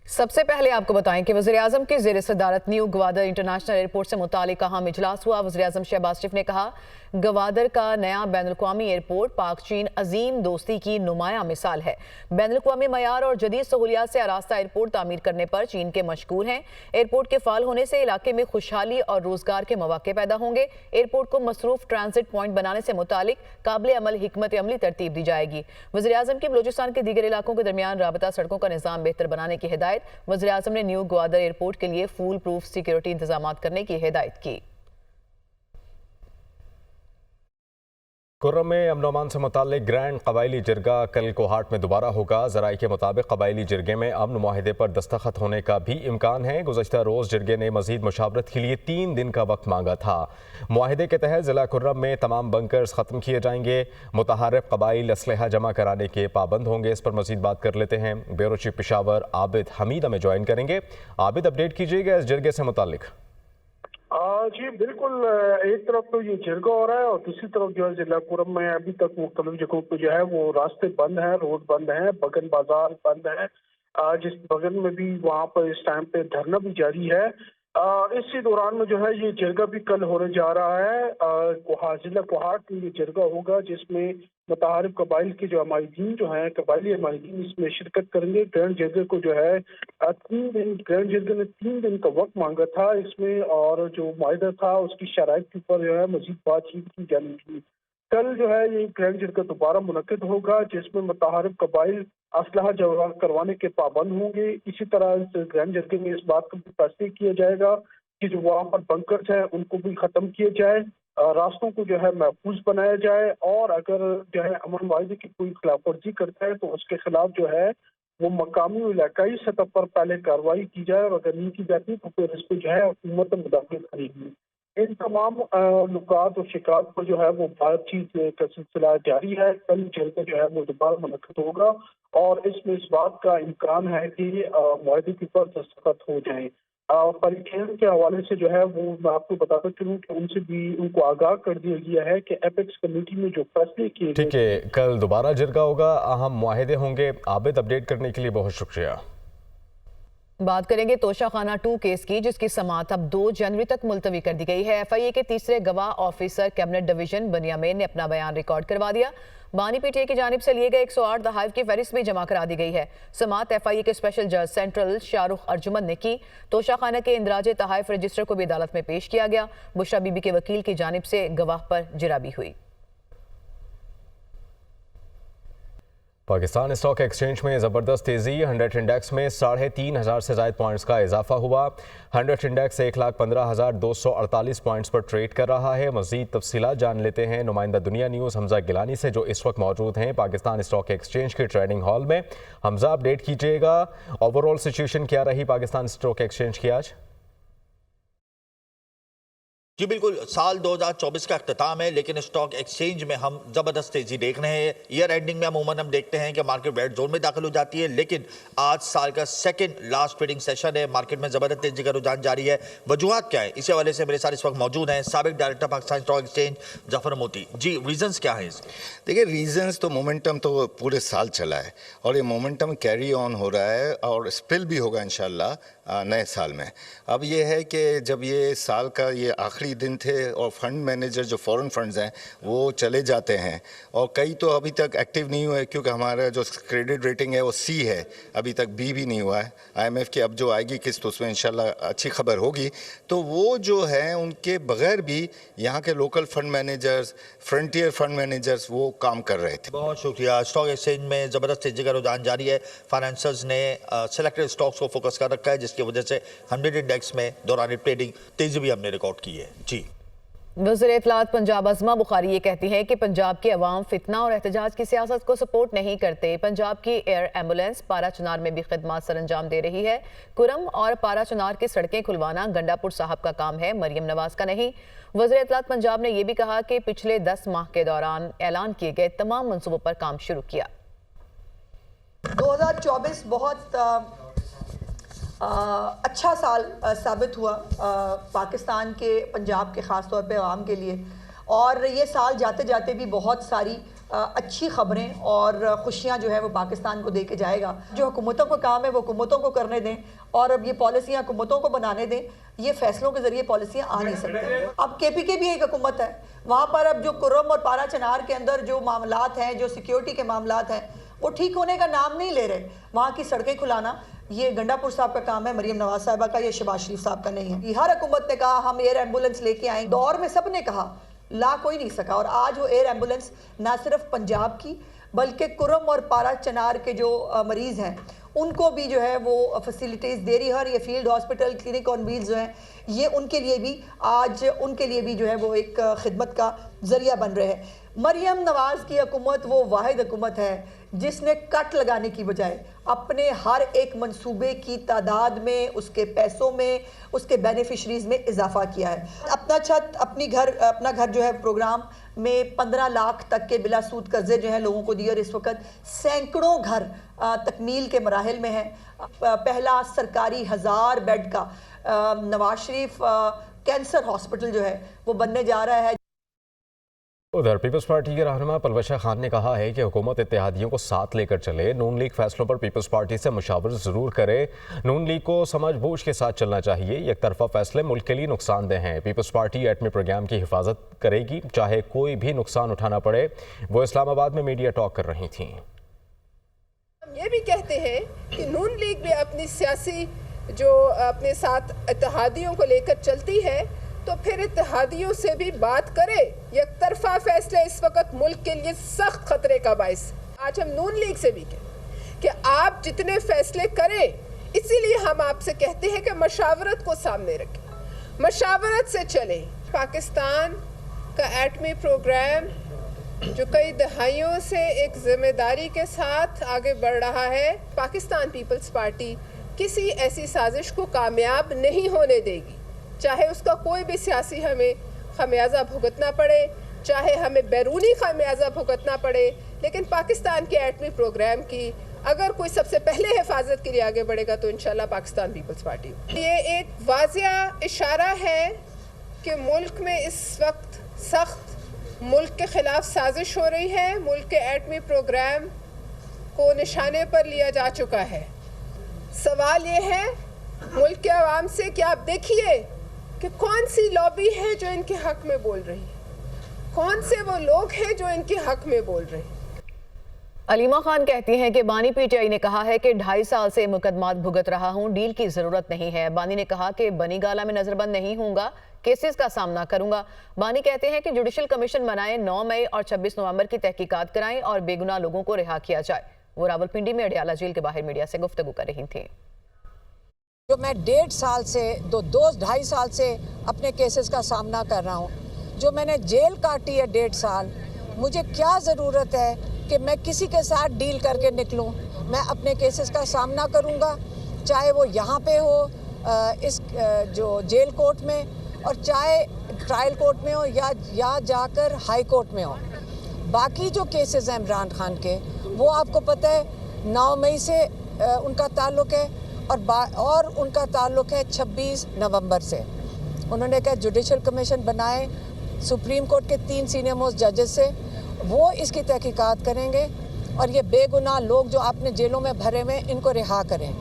सबसे पहले आपको बताएं कि वज़ीर-ए-आज़म की ज़ेर सदारत न्यू ग्वादर इंटरनेशनल एयरपोर्ट से मुतालिक अहम इजलास हुआ। वज़ीर-ए-आज़म शहबाज शरीफ ने कहा, ग्वादर का नया बैनुल-अक़वामी एयरपोर्ट पाक चीन अजीम दोस्ती की नुमाया मिसाल है। बैनुल-अक़वामी मयार और जदीद सहूलियात से आरास्ता एयरपोर्ट तामीर करने पर चीन के मशकूर हैं। एयरपोर्ट के फाल होने से इलाके में खुशहाली और रोजगार के मौके पैदा होंगे। एयरपोर्ट को मसरूफ ट्रांजिट पॉइंट बनाने से मुतालिक काबिल अमल हिकमत अमली तरतीब दी जाएगी। वज़ीर-ए-आज़म की बलूचिस्तान के दीगर इलाकों के दरमियान राबता सड़कों का निज़ाम बेहतर बनाने की हिदायत। वज़ीर-ए-आज़म ने न्यू ग्वादर एयरपोर्ट के लिए फूल प्रूफ सिक्योरिटी इंतजामात करने की हिदायत की। खुर्रम में अमन अमान से मुताल्लिक ग्रैंड कबायली जिरगा कल कोहाट में दोबारा होगा। ज़राए के मुताबिक कबायली जिरगे में अमन मुआहिदे पर दस्तखत होने का भी इम्कान है। गुज़श्ता रोज़ जिरगे ने मज़ीद मुशावरत के लिए 3 दिन का वक्त मांगा था। मुआहिदे के तहत ज़िला खुर्रम में तमाम बंकर्स ख़त्म किए जाएंगे। मुतहारिब कबाइल असलहा जमा कराने के पाबंद होंगे। इस पर मज़ीद बात कर लेते हैं। ब्यूरो चीफ पेशावर आबिद हमीद हमें ज्वाइन करेंगे। आबिद, अपडेट कीजिएगा इस जिरगे से मुताल्लिक। जी बिल्कुल, एक तरफ तो ये जिरगा हो रहा है और दूसरी तरफ जो है जिला खुर्रम में अभी तक मुख्तलिफ जगहों पर जो है वो रास्ते बंद हैं, रोड बंद हैं, बगन बाजार बंद है। जिस बगन में भी वहाँ पर इस टाइम पे धरना भी जारी है। इसी दौरान में जो है ये जिरगा भी कल होने जा रहा है। जिला कोहाट में ये जिरगा होगा जिसमें मुतारिफ कबाइल के जो अमायदीन जो हैं, कबाइली अमायदीन इसमें शिरकत करेंगे। ग्रैंड जिरगे को जो है 3 दिन, ग्रैंड जिरगे ने 3 दिन का वक्त मांगा था इसमें, और जो मुआहिदा था उसकी शराइत के ऊपर जो है मजीद बातचीत की जानी थी। कल जो है ये ग्रैंड जिरगा दोबारा मुनक्किद होगा जिसमें मुतारिफ कबाइल असलहा जमा करवाने के पाबंद होंगे। इसी तरह इस ग्रैंड जिरगे में इस बात का भी फैसला किया जाएगा कि जो वहाँ पर बंकर्स हैं उनको भी ख़त्म किया जाए, रास्तों को जो है महफूज बनाया जाए, और अगर जो है अमन मुआहिदे की कोई खिलाफ वर्जी करता है तो उसके खिलाफ जो है वो मकामी और इलाकाई सतह पर पहले कार्रवाई की जाए, और अगर नहीं की जाती तो फिर इस पर जो है हुकूमत मुदाखलत करेगी। इन तमाम नुकात और शिकायत पर जो है वो बातचीत का सिलसिला जारी है। कल जल्द जो है वो दोबारा मुनक्किद होगा और इसमें इस बात का इम्कान है कि मुआहिदे के ऊपर दस्तखत हो जाए। परीक्षण के हवाले से जो है वो मैं आपको बताता चलूँ कि उनसे भी उनको आगाह कर दिया गया है कि एपेक्स कमेटी में जो फैसले किए। ठीक है, कल दोबारा जिरगा होगा, अहम मुआहिदे होंगे। आबिद, अपडेट करने के लिए बहुत शुक्रिया। बात करेंगे तोशाखाना 2 केस की, जिसकी समाअत अब 2 जनवरी तक मुलतवी कर दी गई है। एफआईए के तीसरे गवाह ऑफिसर कैबिनेट डिवीजन बनियामीन ने अपना बयान रिकॉर्ड करवा दिया। बानी पीटीए की जानिब से लिए गए 108 दहाइफ की फहरिस्त भी जमा करा दी गई है। समाअत एफआईए के स्पेशल जज सेंट्रल शाहरुख अर्जुमन ने की। तोशाखाना के इंदराज तहाइफ रजिस्टर को भी अदालत में पेश किया गया। बुशरा बीबी के वकील की जानिब से गवाह पर जिराबी हुई। पाकिस्तान स्टॉक एक्सचेंज में ज़बरदस्त तेज़ी। 100 इंडेक्स में 3,500 से ज़ायद पॉइंट्स का इजाफा हुआ। 100 इंडेक्स 1,15,248 पॉइंट्स पर ट्रेड कर रहा है। मज़ीद तफसीलात जान लेते हैं नुमाइंदा दुनिया न्यूज़ हमजा गिलानी से, जो इस वक्त मौजूद हैं पाकिस्तान स्टॉक एक्सचेंज के ट्रेडिंग हॉल में। हमजा, अपडेट कीजिएगा, ओवरऑल सिचुएशन क्या रही पाकिस्तान स्टॉक एक्सचेंज की आज? जी बिल्कुल, साल 2024 का अख्ताम है, लेकिन स्टॉक एक्सचेंज में हम ज़बरदस्त तेज़ी देख रहे हैं। ईयर एंडिंग में अमूमन हम देखते हैं कि मार्केट रेड जोन में दाखिल हो जाती है, लेकिन आज साल का सेकंड लास्ट ट्रेडिंग सेशन है। मार्केट में ज़बरदस्त तेज़ी का रुझान जारी है। वजूहात क्या है, इस हवाले से मेरे साथ इस वक्त मौजूद हैं साबिक director Pakistan stock exchange Zafar मोती जी। रीजंस क्या है इसके? देखिए, रीजंस तो मोमेंटम तो पूरे साल चला है और ये मोमेंटम कैरी ऑन हो रहा है और स्पिल भी होगा इंशाल्लाह नए साल में। अब ये है कि जब ये साल का ये आखिरी दिन थे और फंड मैनेजर जो फॉरेन फंड्स हैं वो चले जाते हैं, और कई तो अभी तक एक्टिव नहीं हुए क्योंकि हमारा जो क्रेडिट रेटिंग है वो सी है, अभी तक बी भी नहीं हुआ है। IMF की अब जो आएगी किस्त उसमें इंशाल्लाह अच्छी खबर होगी। तो वो जो है उनके बगैर भी यहाँ के local fund managers, frontier fund managers वो काम कर रहे थे। बहुत शुक्रिया। स्टॉक एक्सचेंज में ज़बरदस्त तेज़ी का रुझान जारी है। फाइनेंसर्स ने सेलेक्टेड स्टॉक्स को फोकस कर रखा है, जिसकी वजह से 100 इंडेक्स में दौरान ट्रेडिंग तेज़ी भी हमने रिकॉर्ड की है। जी, वज़ीर इत्तलात पंजाब अज़मा बुखारी ये कहती हैं कि पंजाब के अवाम फितना और एहतजाज की सियासत को सपोर्ट नहीं करते। पंजाब की एयर एम्बुलेंस पारा चुनार में भी खिदमत सर अंजाम दे रही है। कुरम और पारा चुनार की सड़कें खुलवाना गंडापुर साहब का काम है, मरियम नवाज का नहीं। वज़ीर इत्तलात पंजाब ने यह भी कहा कि पिछले 10 माह के दौरान ऐलान किए गए तमाम मनसूबों पर काम शुरू किया। 2024 बहुत अच्छा साल साबित हुआ पाकिस्तान के, पंजाब के ख़ास तौर पे आवाम के लिए, और ये साल जाते जाते भी बहुत सारी अच्छी खबरें और खुशियां जो है वो पाकिस्तान को दे के जाएगा। जो हुकूमतों का काम है वो हुकूमतों को करने दें, और अब ये पॉलिसियां हुकूमतों को बनाने दें। ये फैसलों के ज़रिए पॉलिसियां आ नहीं सकती। अब KPK भी एक हुकूमत है, वहाँ पर अब जो कुर्रम और पारा चनार के अंदर जो मामलात हैं, जो सिक्योरिटी के मामलात हैं, वो ठीक होने का नाम नहीं ले रहे। वहाँ की सड़कें खुलाना ये गंडापुर साहब का काम है, मरीम नवाज साहिबा का, ये शहबाज शरीफ साहब का नहीं है। ये हर हुकूमत ने कहा हम एयर एम्बुलेंस लेके आए, दौर में सब ने कहा, ला कोई नहीं सका। और आज वो एयर एम्बुलेंस ना सिर्फ पंजाब की बल्कि कुर्रम और पारा चनार के जो मरीज़ हैं उनको भी जो है वो फैसिलिटीज़ दे रही है। और ये field hospital, clinic on wheels जो हैं, ये उनके लिए भी आज उनके लिए भी जो है वो एक खिदमत का ज़रिया बन रहे हैं। मरीम नवाज़ की हुकूमत वो वाहिद हुकूमत है जिसने कट लगाने की बजाय अपने हर एक मंसूबे की तादाद में, उसके पैसों में, उसके बेनिफिशरीज़ में इजाफा किया है। अपना घर जो है प्रोग्राम में 15 लाख तक के बिला सूद कर्जे जो है लोगों को दिए, और इस वक्त सैकड़ों घर तकमील के मराहिल में हैं। पहला सरकारी 1000 बेड का नवाज शरीफ कैंसर हॉस्पिटल जो है वो बनने जा रहा है। उधर पीपल्स पार्टी के रहनुमा पलवशा खान ने कहा है कि हुकूमत इत्तेहादियों को साथ लेकर चले, नून लीग फैसलों पर पीपल्स पार्टी से मुशावरत ज़रूर करे। नून लीग को समझ बूझ के साथ चलना चाहिए, एक तरफा फैसले मुल्क के लिए नुकसानदेह हैं। पीपल्स पार्टी एटमी प्रोग्राम की हिफाजत करेगी, चाहे कोई भी नुकसान उठाना पड़े। वो इस्लामाबाद में मीडिया टॉक कर रही थीं। हम ये भी कहते हैं कि नून लीग भी अपनी सियासी जो अपने साथ इत्तेहादियों को लेकर चलती है, तो फिर इत्तेहादियों से भी बात करे। एक तरफा फैसले इस वक्त मुल्क के लिए सख्त खतरे का बाइस। आज हम नून लीग से भी कहें कि आप जितने फैसले करें, इसीलिए हम आपसे कहते हैं कि मशावरत को सामने रखें, मशावरत से चले। पाकिस्तान का एटमी प्रोग्राम जो कई दहाइयों से एक जिम्मेदारी के साथ आगे बढ़ रहा है, पाकिस्तान पीपल्स पार्टी किसी ऐसी साजिश को कामयाब नहीं होने देगी, चाहे उसका कोई भी सियासी हमें खमियाजा भुगतना पड़े, चाहे हमें बैरूनी खमियाजा भुगतना पड़े। लेकिन पाकिस्तान के एटमी प्रोग्राम की अगर कोई सबसे पहले हिफाजत के लिए आगे बढ़ेगा तो इंशाल्लाह पाकिस्तान पीपल्स पार्टी। ये एक वाज़िया इशारा है कि मुल्क में इस वक्त सख्त मुल्क के ख़िलाफ़ साजिश हो रही है। मुल्क के एटमी प्रोग्राम को निशाने पर लिया जा चुका है। सवाल ये है मुल्क के आवाम से कि आप देखिए कि कौन सी लॉबी है जो इनके हक में बोल रही है, कौन से वो लोग हैं जो इनके हक में बोल रहे हैं। अलीमा खान कहती हैं कि बानी PTI ने कहा है कि 2.5 साल से मुकदमात भुगत रहा हूं, डील की जरूरत नहीं है। बानी ने कहा कि बनी गाला में नजरबंद नहीं होऊंगा, केसेस का सामना करूंगा। बानी कहते हैं कि जुडिशल कमीशन बनाए, 9 मई और 26 नवंबर की तहकीकात कराएं और बेगुनाह लोगों को रिहा किया जाए। वो रावलपिंडी में अडियाला जेल के बाहर मीडिया से गुफ्तगू कर रही थी। जो मैं 1.5 साल से 2-2.5 साल से अपने केसेस का सामना कर रहा हूँ, जो मैंने जेल काटी है 1.5 साल, मुझे क्या ज़रूरत है कि मैं किसी के साथ डील करके निकलूँ। मैं अपने केसेस का सामना करूँगा, चाहे वो यहाँ पे हो इस जो जेल कोर्ट में, और चाहे ट्रायल कोर्ट में हो या जाकर हाई कोर्ट में हो। बाकी जो केसेस हैं इमरान खान के, वो आपको पता है 9 मई से उनका ताल्लुक़ है और उनका ताल्लुक़ है 26 नवंबर से। उन्होंने कहा जुडिशल कमीशन बनाए सुप्रीम कोर्ट के 3 सीनियर मोस्ट जजेस से, वो इसकी तहकीकात करेंगे और ये बेगुनाह लोग जो आपने जेलों में भरे हुए इनको रिहा करें।